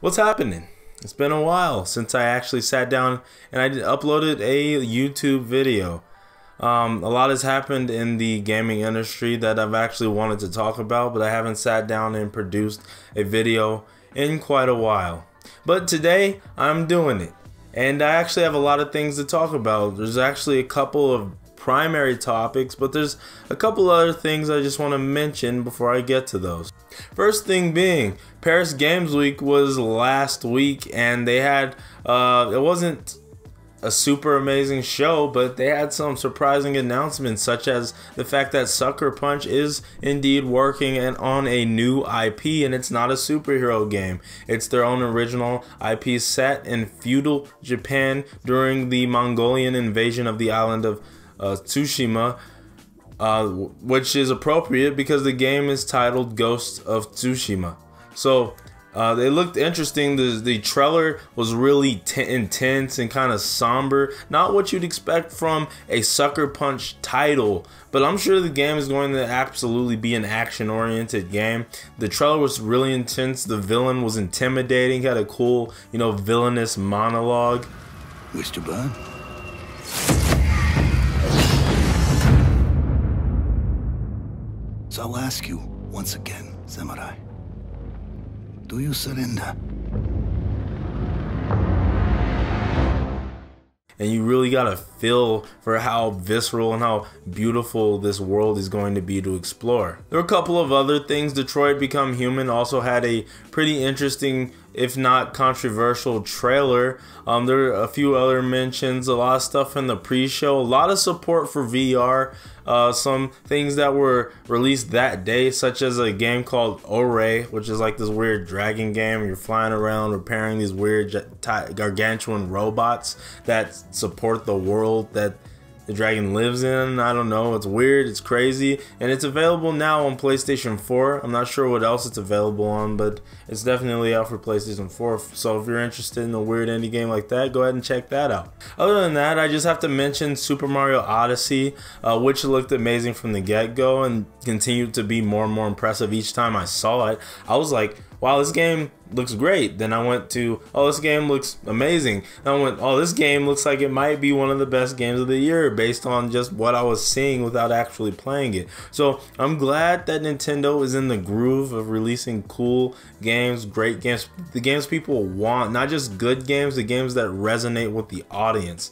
What's happening? It's been a while since I actually sat down and I uploaded a YouTube video. A lot has happened in the gaming industry that I've actually wanted to talk about, but I haven't sat down and produced a video in quite a while. But today I'm doing it, and I actually have a lot of things to talk about. There's actually a couple of primary topics, but there's a couple other things I just want to mention before I get to those. First thing being, Paris Games Week was last week, and they had it wasn't a super amazing show, but they had some surprising announcements, such as the fact that Sucker Punch is indeed working on a new IP, and it's not a superhero game. It's their own original IP set in feudal Japan during the Mongolian invasion of the island of Tsushima, which is appropriate because the game is titled Ghost of Tsushima. So they looked interesting. The trailer was really intense and kind of somber, not what you'd expect from a Sucker Punch title, but I'm sure the game is going to absolutely be an action-oriented game. The trailer was really intense. The villain was intimidating, had a cool, villainous monologue. Wish to burn? So I'll ask you once again, Samurai. Do you surrender? And you really gotta feel for how visceral and how beautiful this world is going to be to explore. There were a couple of other things. Detroit Become Human also had a pretty interesting, if not controversial, trailer. There are a few other mentions, a lot of stuff in the pre-show, a lot of support for VR. Some things that were released that day, such as a game called Ore, which is like this weird dragon game. You're flying around repairing these weird gargantuan robots that support the world that the dragon lives in. I don't know, it's weird, it's crazy, and it's available now on PlayStation 4. I'm not sure what else it's available on, but it's definitely out for PlayStation 4. So if you're interested in a weird indie game like that, go ahead and check that out. Other than that, I just have to mention Super Mario Odyssey, which looked amazing from the get-go and continued to be more and more impressive each time I saw it. I was like, wow, this game looks great. Then I went to, oh, this game looks amazing. And I went, oh, this game looks like it might be one of the best games of the year based on just what I was seeing without actually playing it. So I'm glad that Nintendo is in the groove of releasing cool games, great games, the games people want, not just good games, the games that resonate with the audience.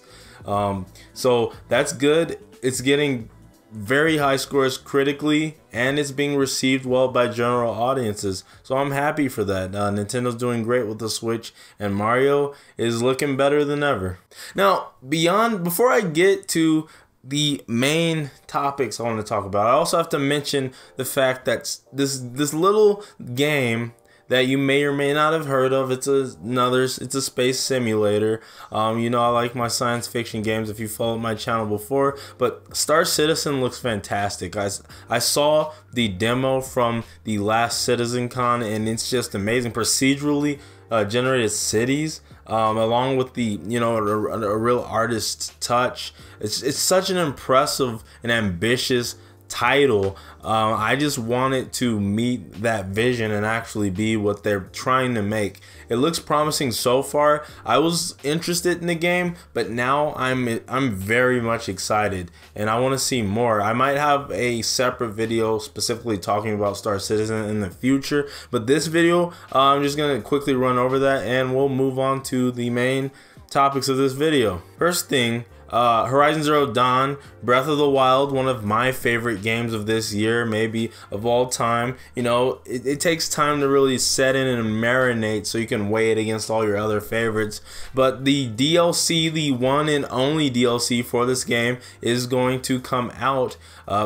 So that's good. It's getting very high scores critically, and it's being received well by general audiences, so I'm happy for that. Nintendo's doing great with the Switch, and Mario is looking better than ever. Now, before I get to the main topics I want to talk about, I also have to mention the fact that this little game that you may or may not have heard of. It's a space simulator. I like my science fiction games if you followed my channel before, but Star Citizen looks fantastic. I saw the demo from the last Citizen Con, and it's just amazing. Procedurally generated cities, along with the a real artist touch. It's such an impressive and ambitious title. I just want it to meet that vision and actually be what they're trying to make. It looks promising so far. I was interested in the game, but now I'm very much excited, and I want to see more. I might have a separate video specifically talking about Star Citizen in the future, but this video, I'm just gonna quickly run over that, and we'll move on to the main topics of this video. First thing, Horizon Zero Dawn, Breath of the Wild, one of my favorite games of this year, maybe of all time. It takes time to really set in and marinate so you can weigh it against all your other favorites. But the DLC, the one and only DLC for this game, is going to come out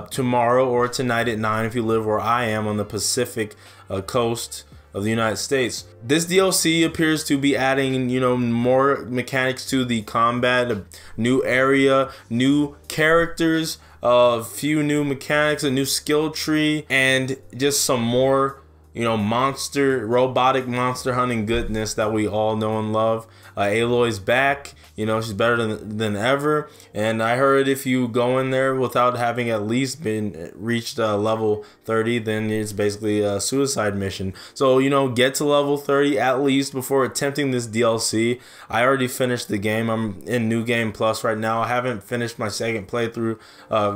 tomorrow or tonight at 9 if you live where I am on the Pacific coast of the United States. This DLC appears to be adding, more mechanics to the combat, a new area, new characters, a few new mechanics, a new skill tree, and just some more robotic monster hunting goodness that we all know and love. Aloy's back. She's better than ever. And I heard if you go in there without having at least reached level 30, then it's basically a suicide mission. So, get to level 30 at least before attempting this DLC. I already finished the game. I'm in New Game Plus right now. I haven't finished my second playthrough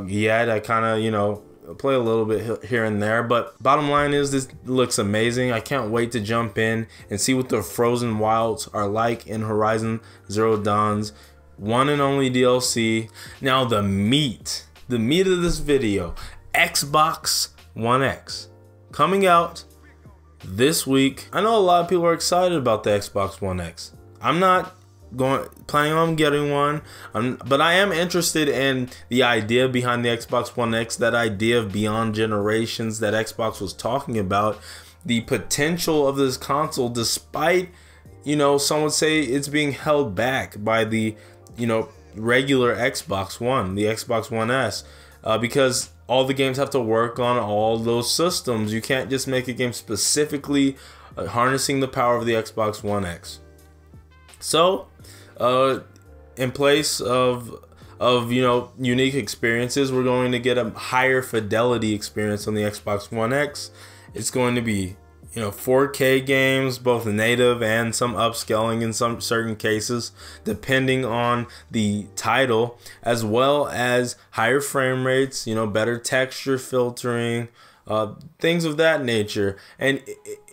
yet. I kind of, play a little bit here and there, but bottom line is this looks amazing. I can't wait to jump in and see what the frozen wilds are like in Horizon Zero Dawn's one and only DLC. Now the meat of this video, Xbox One X coming out this week. I know a lot of people are excited about the Xbox One X. I'm not planning on getting one, but I am interested in the idea behind the Xbox One X, that idea of beyond generations that Xbox was talking about, the potential of this console, despite, some would say it's being held back by the, regular Xbox One, the Xbox One S, because all the games have to work on all those systems. You can't just make a game specifically harnessing the power of the Xbox One X. So, in place of unique experiences, we're going to get a higher fidelity experience on the Xbox One X. It's going to be 4K games, both native and some upscaling in some certain cases, depending on the title, as well as higher frame rates, better texture filtering, things of that nature. And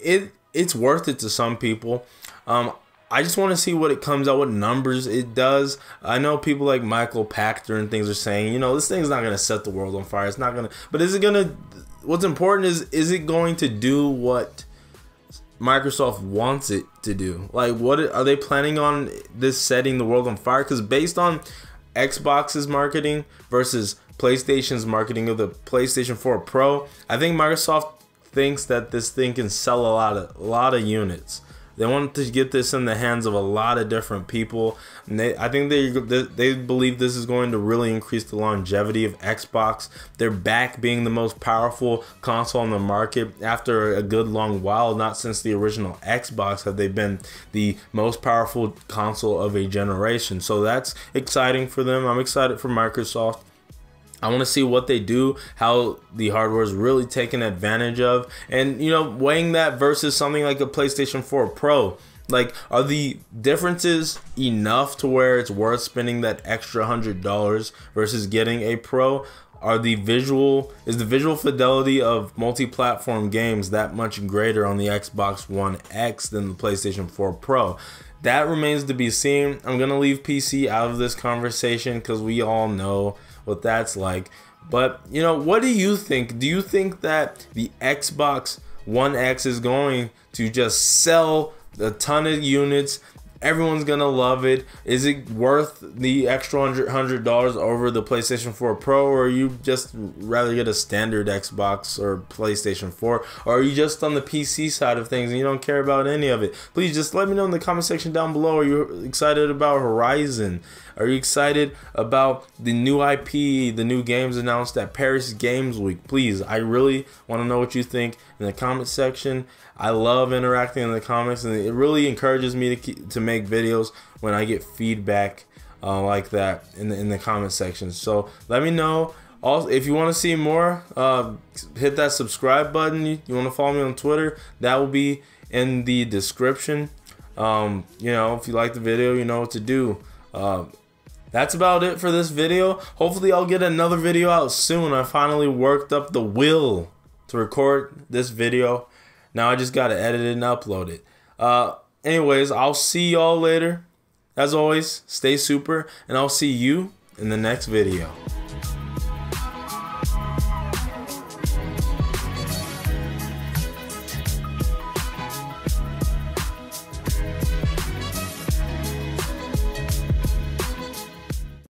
it's worth it to some people. I just want to see what it comes out, what numbers it does. I know people like Michael Pachter and things are saying, this thing's not going to set the world on fire. It's not going to, but is it going to, what's important is it going to do what Microsoft wants it to do? Like, what are they planning on this setting the world on fire? Because based on Xbox's marketing versus PlayStation's marketing of the PlayStation 4 Pro, I think Microsoft thinks that this thing can sell a lot of units. They want to get this in the hands of a lot of different people. And I think they believe this is going to really increase the longevity of Xbox. They're back being the most powerful console on the market after a good long while. Not since the original Xbox have they been the most powerful console of a generation. So that's exciting for them. I'm excited for Microsoft. I want to see what they do, how the hardware is really taken advantage of, and weighing that versus something like a PlayStation 4 Pro. Like, are the differences enough to where it's worth spending that extra $100 versus getting a Pro? Is the visual fidelity of multi-platform games that much greater on the Xbox One X than the PlayStation 4 Pro? That remains to be seen. I'm gonna leave PC out of this conversation because we all know what that's like. But what do you think? Do you think that the Xbox One X is going to just sell a ton of units? Everyone's gonna love it. Is it worth the extra $100 over the PlayStation 4 Pro, or are you just rather get a standard Xbox or PlayStation 4, or are you just on the PC side of things and you don't care about any of it? Please just let me know in the comment section down below. Are you excited about Horizon? Are you excited about the new IP, the new games announced at Paris Games Week? Please, I really want to know what you think in the comment section. I love interacting in the comments, and it really encourages me to make videos when I get feedback like that in the comment section. So let me know. Also, if you want to see more, hit that subscribe button. You want to follow me on Twitter, that will be in the description. If you like the video, you know what to do. That's about it for this video. Hopefully I'll get another video out soon. I finally worked up the will to record this video. Now I just gotta edit it and upload it. Anyways, I'll see y'all later. As always, stay super, and I'll see you in the next video.